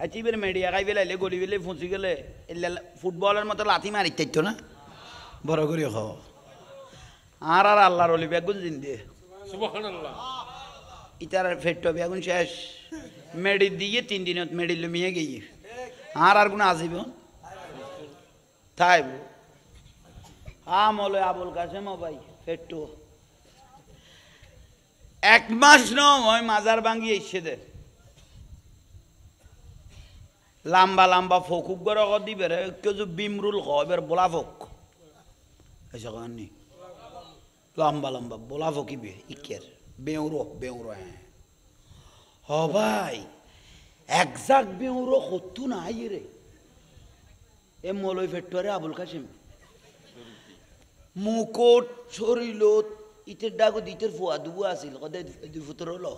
আচ্ছা এবার মেডিয়া খাই বেলাইলে গলি বেলে ফুসি গেলে ফুটবলের মতো লাঠি মারি তাইতো না বড় করে হ আর আল্লাহর ওলি বেগুন দিন দিয়ে সুবহানাল্লাহ ইতার ফেট্টো বেগুন শেষ মেডি দিয়ে 3 দিনত মেডি লমিয়ে গিয়ে আর কোন আসিব তাই মলে আবুল কাসেম ভাই ফেট্টো 1 মাস নয় মাজার ভাঙ্গি এসে দে লম্বা লম্বা ফকুক গড় দিবে রে কেউ বিমরুল এবার বোলা ফক এসে কানি লম্বা লম্বা বোলা ফকিবে ইকের বেউরো হ্যাঁ হ ভাই একজাক্ট বেউরো হতো না রে এ মলই ফেট্টরে আবুল কাসেম মুকুট শরীর ইটের ডাগো ইটের ফুয়া দুবু আসিল কদে 2 হলো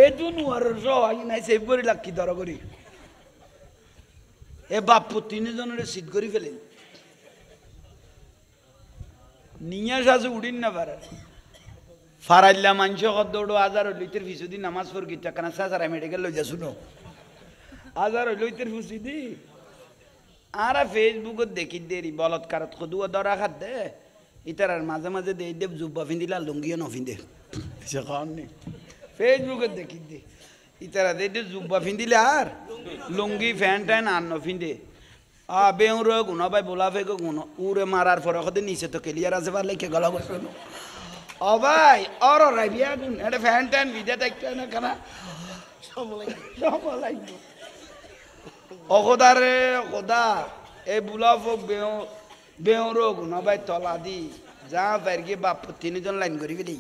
এ দুনুয়ার আই নাই সেভ করি লাকি দর করি এ বাপ্পু 3 জনের সিট করি ফেলেন নিয়া সাজু উড়িন না পারে ফারাইল্লা মাংস দৌড়ো 1000 লিটার ফিসুদি নামাজ পড় গিয়ে টাকা না সারা মেডিকেল লই যা শুনো 1000 লিটার ফিসুদি আর ফেসবুকত দেখি দেরি বলৎকারত খুদুয়া দরা খাত দে ইতার মাঝে মাঝে দে দেব জুব্বা ফিন্দিলা লুঙ্গিও নফিন্দে সে খান নি ফেসবুকত দেখি দে ইতারা দে জুব্বা ফিন্দিলে আর লুঙ্গি ফ্যান ট্যান আর নফিন্দে বেউর গুণ ভাই বোলা ফেক গুণ উড়ে মারার পরে কদিন নিচে তো ক্লিয়ার আছে পারলে কে গলা করছে ও ভাই অর রাইবিয়া গুণ এটা ফ্যান ট্যান ভিজে দেখতে না কেনা সব লাগবে অকদারে অকদা এই বোলা ফোক বেউর গুণ ভাই তলা দি যা বাইর গিয়ে বাপ 3 জন লাইন করি ফেলি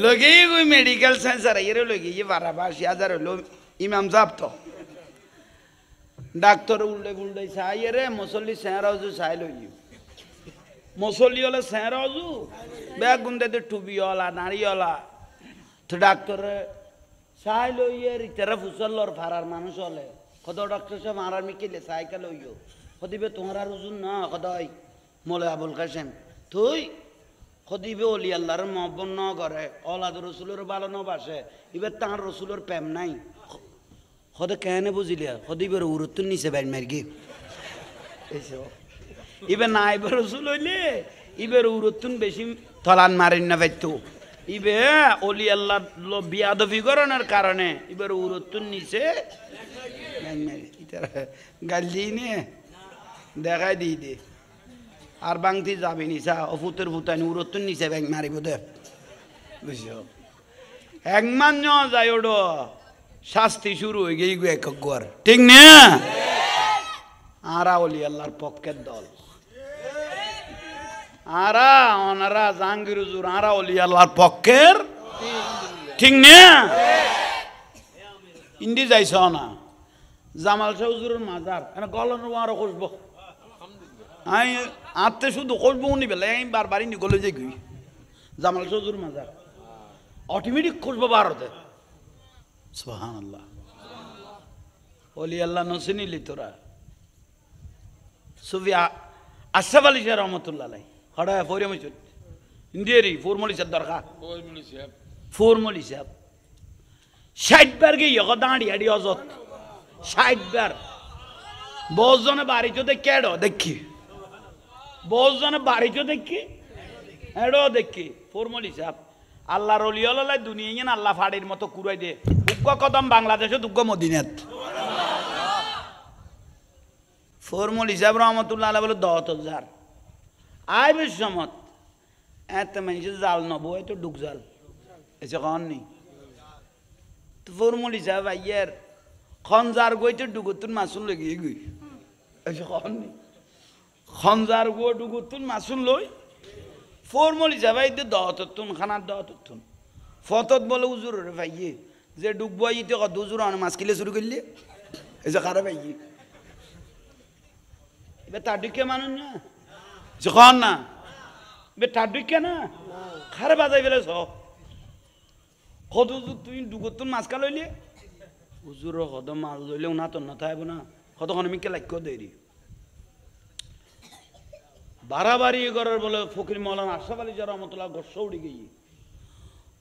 লগেই গই মেডিকেল সায়েন্স আর এর লগে এই 12,000 হলো ইমাম সাহেব তো ডাক্তার উল্টে চাই রে মুসল্লি সেহরাজু চাই লই মুসল্লি হলে সেহরাজু ব্যাগ গুন্দে টুবিওয়ালা নাড়িওয়ালা তো ডাক্তার চাই লই ইতারা ফুসল্লর ফারার মানুষ হলে কত ডাক্তার সাহেব মারার মিকিলে চাইকা লইও কদিবে তোমার আর ওজন না কদাই মলে আবুল কাসেম তুই কদিবে অলি আল্লাহর মহব্বত ন করে অলাদ রসুলের ভালো ন বাসে এবার তাঁর রসুলের প্রেম নাই কদে কেন বুঝিলিয়া কদিবের উরুত্তর নিচে বাইর মার্গি এবার না এবার রসুল হইলে এবার উরুত্তুন বেশি তলান মারেন না পাইতো ইবে অলি আল্লাহ বিয়াদফি করানোর কারণে এবার উরুত্তুন নিচে গাল দিই নে দেখাই দিই দে আর বাংতি যাবি নিসা অফুতের ভুতানি উড়তুন নিচে ব্যাং মারিব দে বুঝছো একমান যায় ওডো শাস্তি শুরু হয়ে গিয়ে গো এক গর ঠিক না আরা ওলি আল্লাহর পক্ষের দল আরা ওনারা জাহাঙ্গীর হুজুর আরা ওলি আল্লাহর পক্ষের ঠিক না ইন্দি যাইছ না জামাল শাহ হুজুরের মাজার এনে গলন আরো খুঁজবো আমি আত্মে শুধু খুঁজবো উনি বেলা আমি বারবারই নিকলে যাই গই জামাল শাহ হুজুর মাজার অটোমেটিক খুঁজবো ভারতে সুবহানাল্লাহ ওলি আল্লাহ নসিনিলি তোরা সুফিয়া আশরাফ আলী শাহ রহমতুল্লাহ আলাই হড়া ফৌরিয়া মসজিদ ইন্ডিয়ারি ফোরমলি সাহেব দরকার ফোরমলি সাহেব 60 বার গিয়ে দাঁড়ি আড়ি অজত 60 বার বহুজনে বাড়িতে দেখি এডো দেখি বহুজনে বাড়িতে দেখি এডো দেখি ফোরমলি সাহেব আল্লাহর ওলি আল্লাহ দুনিয়া না আল্লাহ ফাড়ির মতো কুড়াই দে উগ্গ কদম বাংলাদেশে দুগ্গ মদিনাত ফোরমলি সাহেব রহমতুল্লাহ আলাইহি বলে 10,000 আয় বেশ সমত এত মানুষের জাল নব তো ডুক জাল এসে কন নি তো ফোরমলি সাহেব আইয়ার খনজার গই তো ডুগুতুন মাসুল লেগে গই এসে কন নি খনজার গো ডুগুতুন মাসুল লই ফোরমলি সাহেব আই তো 10 খানার 10 ফতত বলে হুজুর রে ভাইয়ে যে ডুববো আইতে কত হুজুর আন মাছ কিলে শুরু করলে এসে খারে ভাইয়ে এবার তার দিকে মানুষ না যখন না বে তার দিকে না খারে বাজাই ফেলেছ কত তুই ডুগুতুন মাছ কা লইলে হুজুর কত মাছ লইলে উনা তো না থাকবো না কতক্ষণ আমি লাক্য দেরি বাড়াবাড়ি করার বলে ফকির মৌলানা আশরাফ আলী শাহ রহমতুল্লাহ গর্ষ উড়ে গিয়ে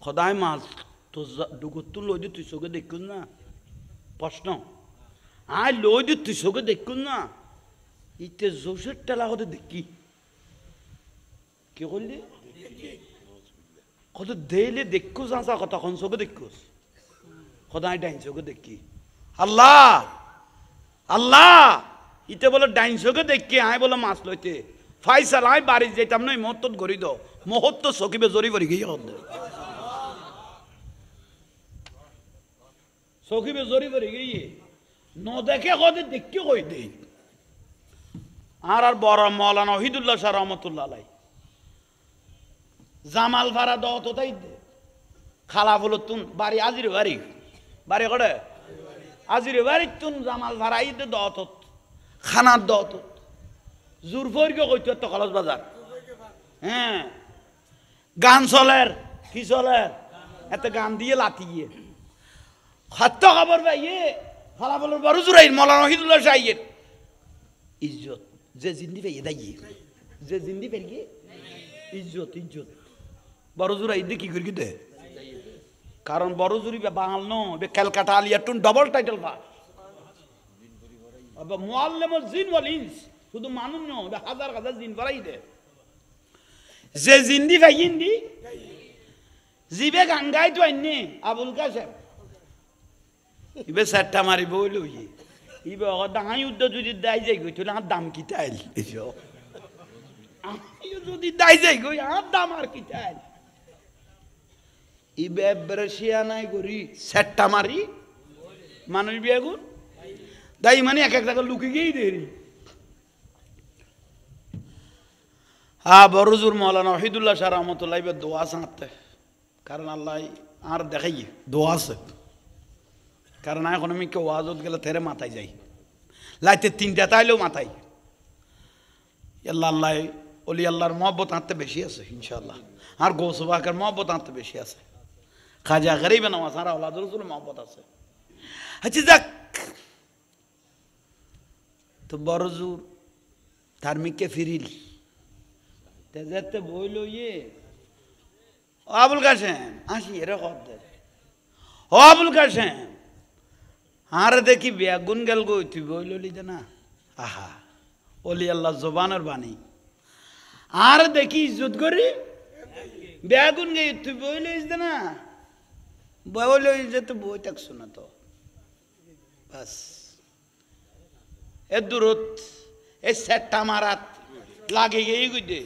সদায় মাছ তো ডুগুতুন লই দি তুই চোখে দেখুন না প্রশ্ন আয় লই দি তুই চোখে দেখুন না ইতে জোশের টেলা হতে দেখি কি করলি কত দেইলে দেখুস আসা কতক্ষণ চোখে দেখুস সদায় ডাইন চোখে দেখি আল্লাহ আল্লাহ ইতে বলে ডাইন চোখে দেখি আয় বলে মাছ লইতে ফাইসাল আয় বাড়ি যেতাম নয় মহত্ত গড়ি দো মহত্ত চকিবে জরি পড়ি গিয়ে চকিবে জরি পড়ি গিয়ে ন দেখে কদে দেখি কই দেই আর বড় মৌলানা ওহিদুল্লাহ শাহ রহমতুল্লাহ আলাই জামাল ভাড়া দত তাই দে খালা বলো তুন বাড়ি আজির বাড়ি বাড়ি করে আজির বাড়ি তুন জামাল ভাড়া দে দত খানার দত জোর ফরিকে কইতো তো কলস বাজার হ্যাঁ গান চলের কি চলের এত গান দিয়ে লাতিয়ে খাদ্য খবর পাইয়ে খালা বলো বড় জোরাই মৌলানা ওহিদুল্লাহ শাহের ইজ্জত যে জিন্দি পাইয়ে দাইয়ে যে জিন্দি পেরিয়ে ইজ্জত ইজ্জত বড় জোরা ইদ্দি কি করি দে কারণ বড় জুরি বাঙাল নো বে ক্যালকাটা আলিয়া টুন ডবল টাইটেল পা আবা মুআল্লিমুল জিন ওয়াল ইনস শুধু মানুষ নো বে হাজার হাজার জিন বাড়াই দে যে জিন্দি পাইয়েন্দি জিবে গান গাই তো আইনি আবুল কাসেম ইবে সাতটা মারি বইল ইয়ে ইবে ডাঙাই উদ্দ যদি দায় যাই গই তাহলে আর দাম কি তাইল এসো আমিও যদি দায় যাই গই আর দাম আর কি তাইল ইবে ব্রাশিয়া নাই করি সাতটা মারি মানুষ বিয়াগুন দাই মানে এক এক জায়গা লুকি গিয়েই দেরি বরজুর মৌলানা ওহিদুল্লাহ শাহ রহমতুল্লাহ ইবে দোয়া সাঁতে কারণ আল্লাহ আর দেখাই দোয়া আছে কারণ এখন আমি কেউ ওয়াজত গেলে তেরে মাথায় যাই লাইতে 3টা তাইলেও মাথায় আল্লাহ আল্লাহ অলি আল্লাহর মহব্বত আনতে বেশি আছে ইনশাআল্লাহ আর গৌসবাকের মহব্বত আনতে বেশি আছে খাজা গরিব নওয়াজ আর আওলাদ রসুল মহব্বত আছে আচ্ছা যাক তো বড়জুর ধার্মিককে ফিরিল তেজাতে বইল ইয়ে আবুল কাসেম আসি এরা কত ও আবুল কাসেম আর দেখি বেগুন গেল গো তুই বইল লিদে না আহা অলি আল্লাহ জবানের বাণী আর দেখি ইজ্জত করি বেগুন গে তুই বইল দে না বইল তো বই থাকছো না তো বাস এ দূরত এ সেটটা মারাত লাগে গিয়ে গুইদে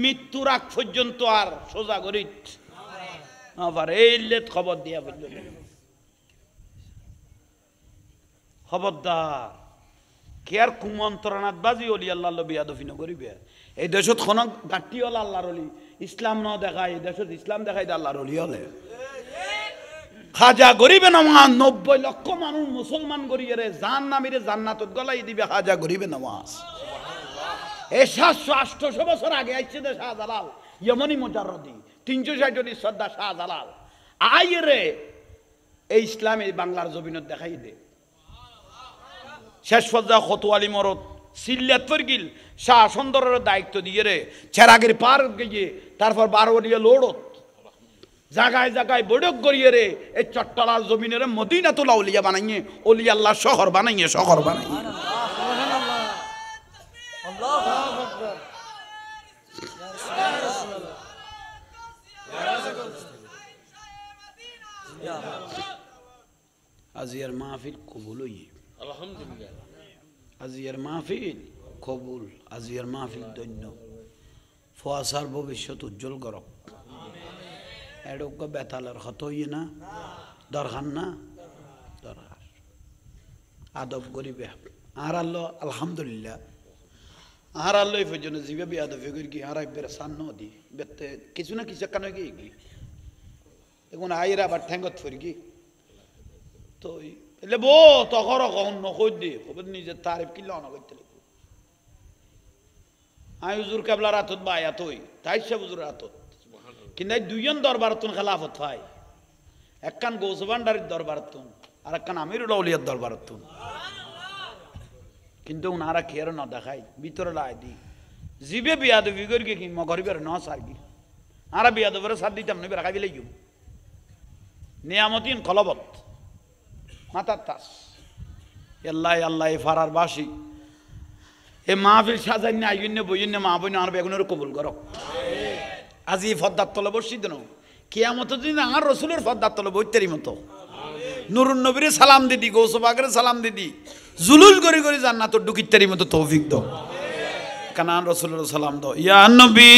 মৃত্যুর আগ পর্যন্ত আর সোজা করিত আবার এই লেট খবর দিয়া বলল খবরদার কে আর কুমন্ত্রণাত বাজি অলি আল্লাহ বিয়াদফি নকরিবে এই দেশত কোন গাটি হল আল্লাহর অলি ইসলাম ন দেখায় এই দেশত ইসলাম দেখাই আল্লাহর অলি হলে খাজা গরিবে নামাজ 90 লক্ষ মানুষ মুসলমান গরিয়ে রে জাহান্নামীরে জান্নাতত গলাই দিবে খাজা গরিবে নামাজ এই 700-800 বছর আগে আইছে দে শাহজালাল ইয়মনি মুজাররদি 360 জন শ্রদ্ধা শাহজালাল আইরে এই ইসলাম এই বাংলার জমিনত দেখাই দে শেষ পর্যায়ে খতোয়ালি মরদ সিল্লাত ফরগিল শাহ সুন্দরের দায়িত্ব দিয়ে রে চেরাগের পার গিয়ে তারপর 12 দিয়ে লোড়ত জায়গায় জায়গায় বড়ক করিয়ে রে এই চট্টলার জমিনের মদিনাতুল আউলিয়া বানাইয়ে ওলি আল্লাহ শহর বানাইয়ে আজিয়ার মাহফিল কবুল হইয়ে আলহামদুলিল্লাহ আজিয়ার মাহফিল কবুল আজিয়ার মাহফিল ধন্য ফোয়াসার ভবিষ্যৎ উজ্জ্বল করক এডোক বেতালের ক্ষত হইয়ে না দরকার না দরকার আদব গরিবে আর আল্লাহ আলহামদুলিল্লাহ আর আল্লাহ এই পর্যন্ত জিবে বিয়াদবি করি কি আর একবার সান্ন দি বেতে কিছু না কিছু কানে গিয়ে গি এখন আইরা আবার ঠ্যাঙ্গত ফরি কি তো এলে বো তখন কখন নকই দি খবর নিজের তারিফ কিল্লা অনা করতে লাগবে আই হুজুর কেবলা রাতত বা আয়াত হই তাই সে হুজুর রাতত কিন্তু এই দুইজন দরবারতুন খেলাফত হয় একখান গৌসবান্ডারির দরবারতুন আর একখান আমিরুল আউলিয়ার দরবারতুন কিন্তু উনারা খেয়ার না দেখাই ভিতরে লাই দি জিবে বিয়াদবি করি কি মগরিবের ন সারগি আরা বিয়াদবের সার দিতাম না রাখাবি লাইম নিয়ামতিন কলবত মাতার তাস আল্লাহ আল্লাহ ফারার বাসি এ মাহফিল সাজাই না আইন বইন মা বইন আর বেগুনের কবুল করো আজি ফদ্দার তলে বসি দেন কিয়ামত দিন আর রসুলের ফদ্দার তলে বইতেরই মতো নুরুন নবীরে সালাম দিদি গৌসবাগের সালাম দিদি জুলুল করে করে জান্নাত ডুকিতেরই মতো তৌফিক দাও কানান রসুলের সালাম দাও ইয়া নবী